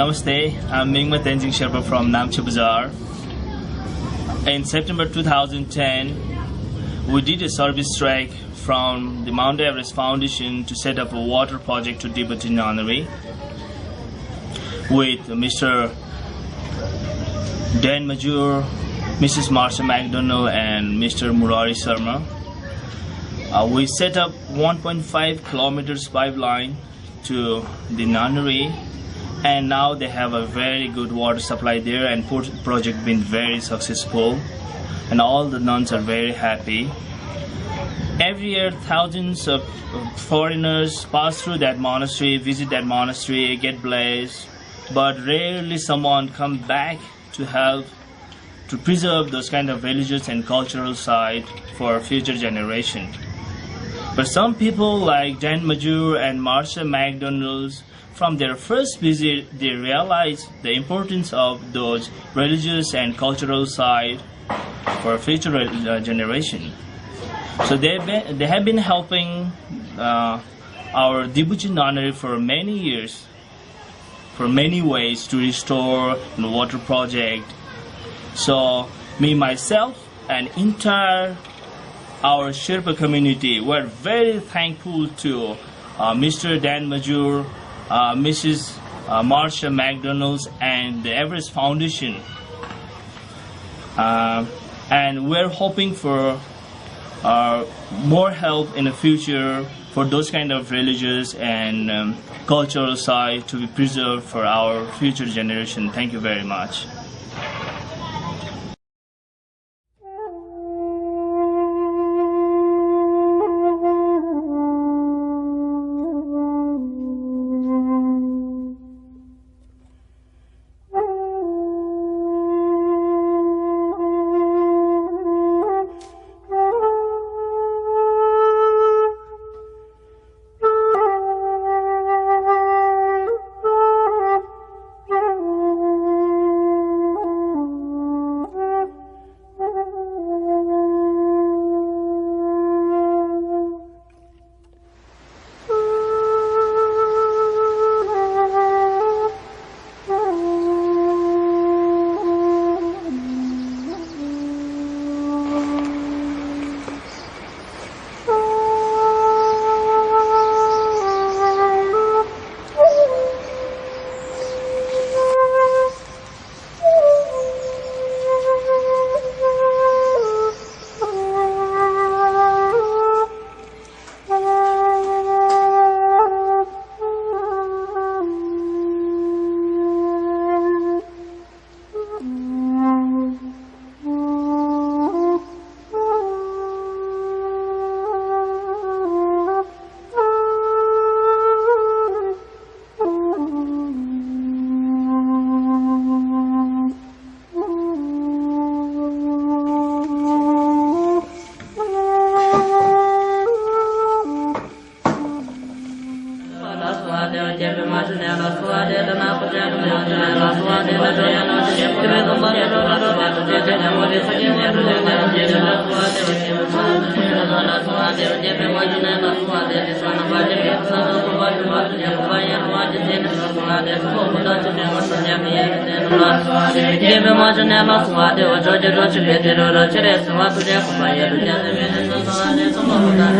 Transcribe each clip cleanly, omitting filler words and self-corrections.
Namaste, I'm Mingma Tenzing Sherpa from Namche Bazaar. In September 2010, we did a service strike from the Mount Everest Foundation to set up a water project to Deboche Nunnery with Mr. Dan Majur, Mrs. Marsha McDonald and Mr. Murari Sharma. We set up 1.5 kilometers pipeline to the nunnery, and now they have a very good water supply there, and project been very successful and all the nuns are very happy. Every year thousands of foreigners pass through that monastery, visit that monastery, get blessed, but rarely someone come back to help to preserve those kind of religious and cultural side for future generation. But some people like Dan Majur and Marsha McDonald, from their first visit, they realize the importance of those religious and cultural side for future generation. So they have been helping our Deboche Nunnery for many years, for many ways to restore the water project. So me, myself, and entire our Sherpa community were very thankful to Mr. Dan Majur, Mrs. Marsha McDonald, and the Everest Foundation. And we're hoping for more help in the future for those kind of religious and cultural side to be preserved for our future generation. Thank you very much.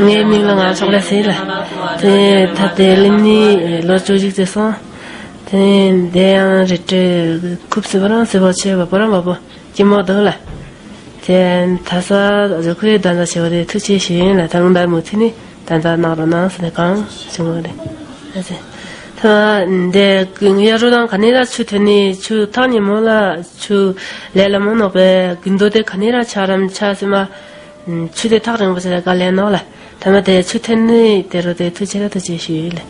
nghe mình là ngã xong là xí là thế thật để lên đi lo cho dịch xong thế để ăn rồi cúp sữa bánh sữa bò chè và bánh bò chỉ mua đó là thế thật ra rồi cứ đàn ra xíu để thức chế xíu là thằng đại một thế này đàn ra nào đó nó sẽ càng xong rồi đấy thế để người rồi đang khné ra chú thế này chú thằng gì mà là chú lấy làm món nào về kinh đô để khné ra charam cha xem mà chú để thằng rằng bây giờ cái lấy nó là thế mà để chú thế này để rồi để thức chế ra thức chế xíu là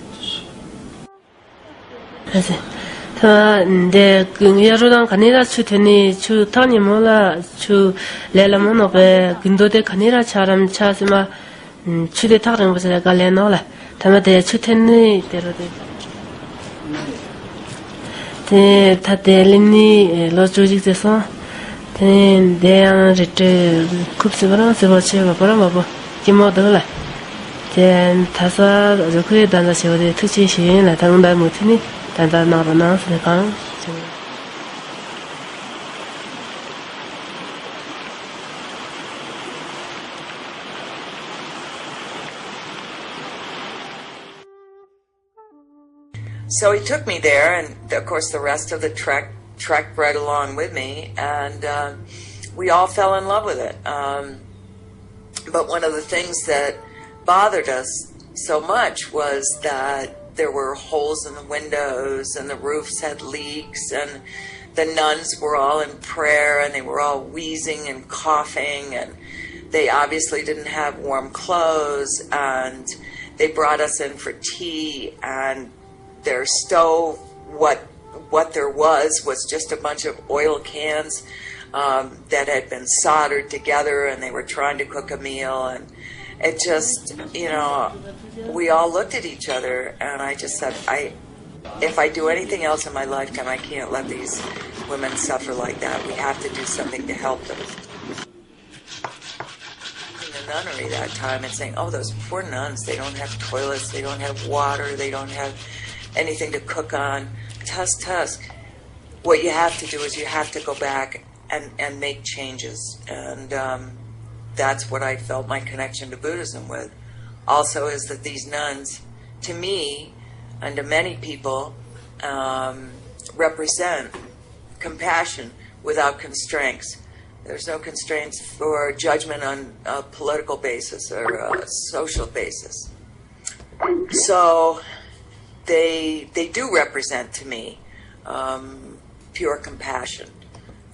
thế để người rồi đang khné ra chú thế này chú thằng gì mà là chú lấy làm món nào về kinh đô để khné ra charam cha xem mà chú để thằng rằng bây giờ cái lấy nó là thế mà để chú thế này để rồi để thế thật để lên đi lo cho dịch xong thế để ăn rồi cúp sữa bánh sữa bò chè và bánh bò chỉ mua đó là thế thật ra rồi cứ đàn ra xíu để thức chế xíu là thằng đại một thế này 단다 나로 나스 강 So he took me there, and of course the rest of the trek trekked right along with me, and we all fell in love with it. But one of the things that bothered us so much was that there were holes in the windows, and the roofs had leaks, and the nuns were all in prayer, and they were all wheezing and coughing, and they obviously didn't have warm clothes, and they brought us in for tea, and their stove, what there was just a bunch of oil cans that had been soldered together, and they were trying to cook a meal, and it just, we all looked at each other, and I just said, if I do anything else in my lifetime, I can't let these women suffer like that. We have to do something to help them. In the nunnery that time and saying, oh, those poor nuns, they don't have toilets, they don't have water, they don't have anything to cook on. Tusk. What you have to do is you have to go back and make changes. And that's what I felt my connection to Buddhism with. Also is that these nuns, to me, and to many people, represent compassion without constraints. There's no constraints for judgment on a political basis or a social basis. So they do represent to me pure compassion,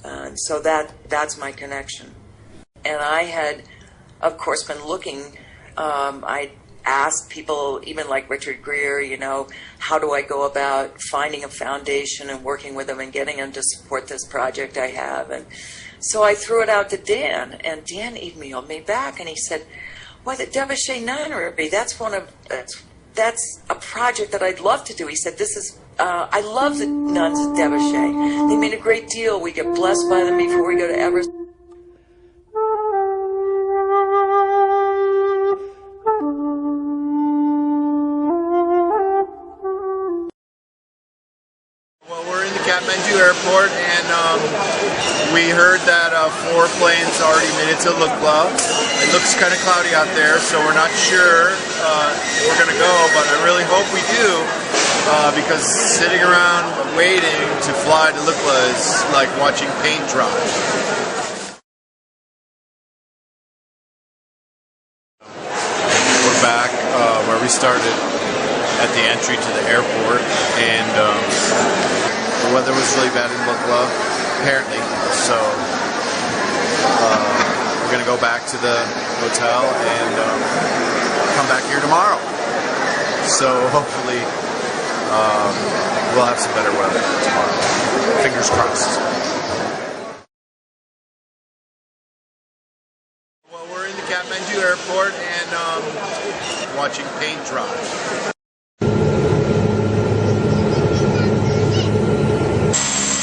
and so that's my connection. And I had, of course, been looking. I asked people, even like Richard Greer, how do I go about finding a foundation and working with them and getting them to support this project I have? And so I threw it out to Dan, and Dan emailed me back, and he said, "Why, the Deboche Nunnery? That's a project that I'd love to do." He said, I love the nuns at Deboche. They made a great deal. We get blessed by them before we go to Everest. Well, we're in the Kathmandu airport, and we heard that 4 planes already made it to Lukla. It looks kind of cloudy out there, so we're not sure we're going to go, but I really hope we do, because sitting around waiting to fly to Lukla is like watching paint dry. We're back where we started at the entry to the airport, and the weather was really bad in Lukla, apparently, so we're going to go back to the hotel and come back here tomorrow. So hopefully we'll have some better weather tomorrow. Fingers crossed. Well, we're in the Kathmandu airport and watching paint dry.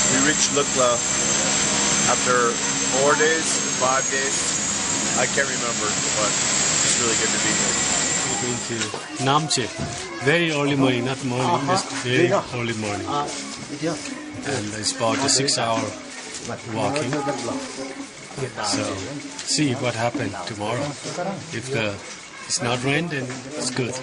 We reached Lukla after 4 days, 5 days. I can't remember, but it's really good to be here. We're going to Namche. Very early morning, not morning, just very early morning. And it's about a 6-hour walking. So, see what happens tomorrow. If it's not rain, then it's good.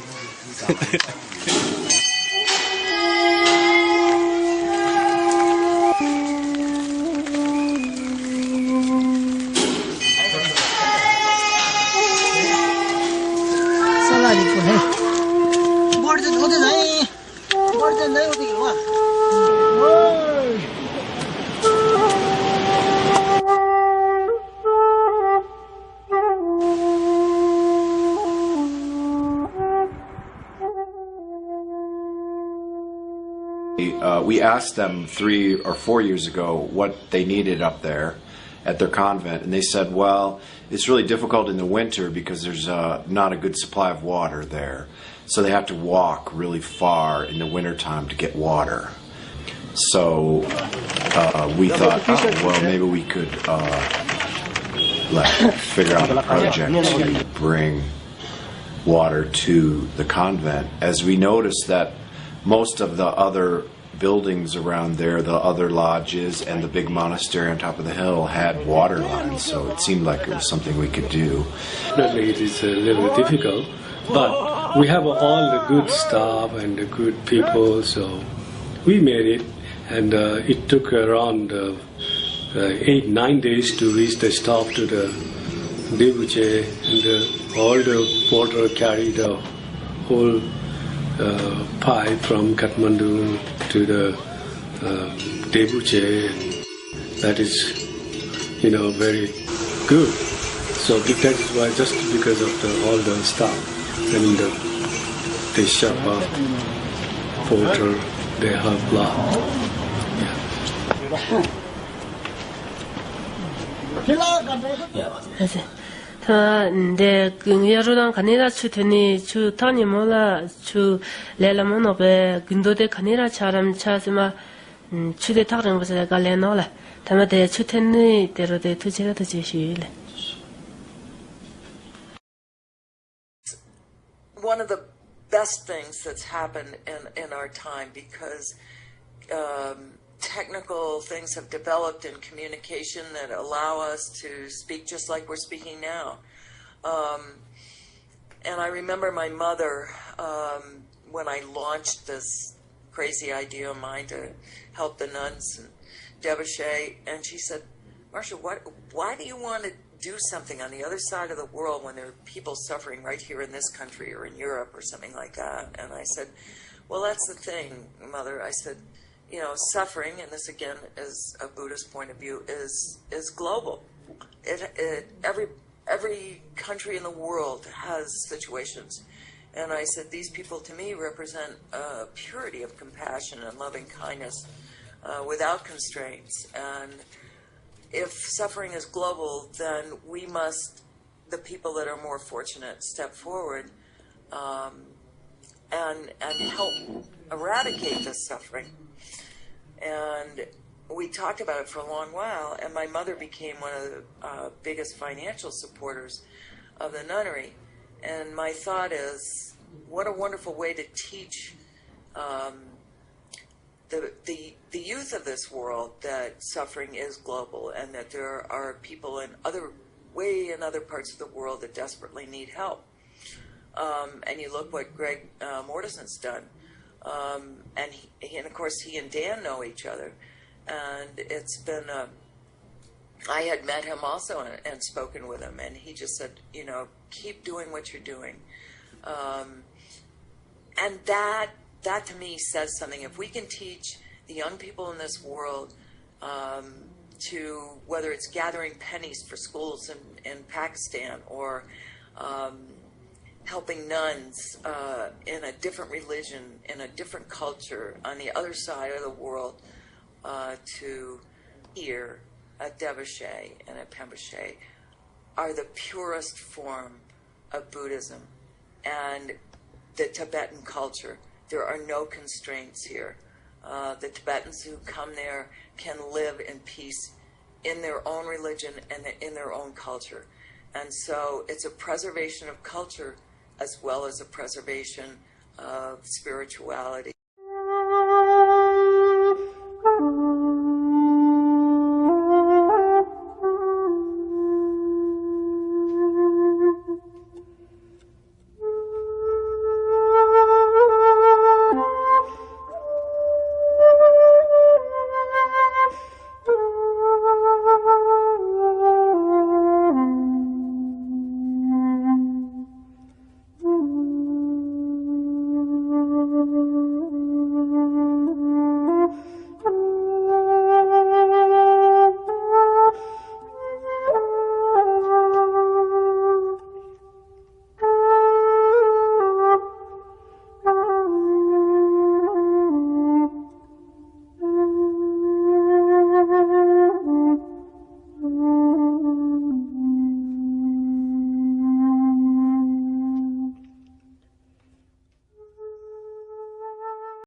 We asked them 3 or 4 years ago what they needed up there at their convent, and they said, well, it's really difficult in the winter because there's not a good supply of water there. So they have to walk really far in the wintertime to get water. So we thought, well, maybe we could figure out a project to bring water to the convent, as we noticed that most of the other buildings around there, the other lodges and the big monastery on top of the hill had water lines, so it seemed like it was something we could do. Definitely it is a little bit difficult, but we have all the good staff and the good people, so we made it, and it took around 8-9 days to reach the stop to the Deboche, and all the water carried the whole pipe from Kathmandu to the Deboche, and that is, very good. So that is why, just because of all the stuff, and they shut off water, they have blocked. Yeah. 他的跟亚洲人看你那出头呢，出他你么啦，出来了么那边更多的看你那吃人吃什么，出的他人不是搞来闹了，他们的出头呢，在那的突起来都继续了。One of the best things that's happened in our time, because technical things have developed in communication that allow us to speak just like we're speaking now. And I remember my mother, when I launched this crazy idea of mine to help the nuns and Deboche, and she said, Marcia, why do you want to do something on the other side of the world when there are people suffering right here in this country or in Europe or something like that? And I said, well, that's the thing, Mother. I said, suffering, and this again is a Buddhist point of view, is global. Every country in the world has situations. And I said, these people to me represent purity of compassion and loving kindness without constraints. And if suffering is global, then we must, the people that are more fortunate, step forward and help eradicate this suffering. And we talked about it for a long while, and my mother became one of the biggest financial supporters of the nunnery. And my thought is, what a wonderful way to teach the youth of this world that suffering is global, and that there are people in other parts of the world that desperately need help. And you look what Greg Mortison's done. And of course, he and Dan know each other, and it's been. I had met him also and spoken with him, and he just said, keep doing what you're doing, and that to me says something. If we can teach the young people in this world to, whether it's gathering pennies for schools in Pakistan or helping nuns in a different religion, in a different culture, on the other side of the world, to here at Deboche and at Pembrokeshire, are the purest form of Buddhism and the Tibetan culture. There are no constraints here. The Tibetans who come there can live in peace in their own religion and in their own culture. And so it's a preservation of culture as well as a preservation of spirituality.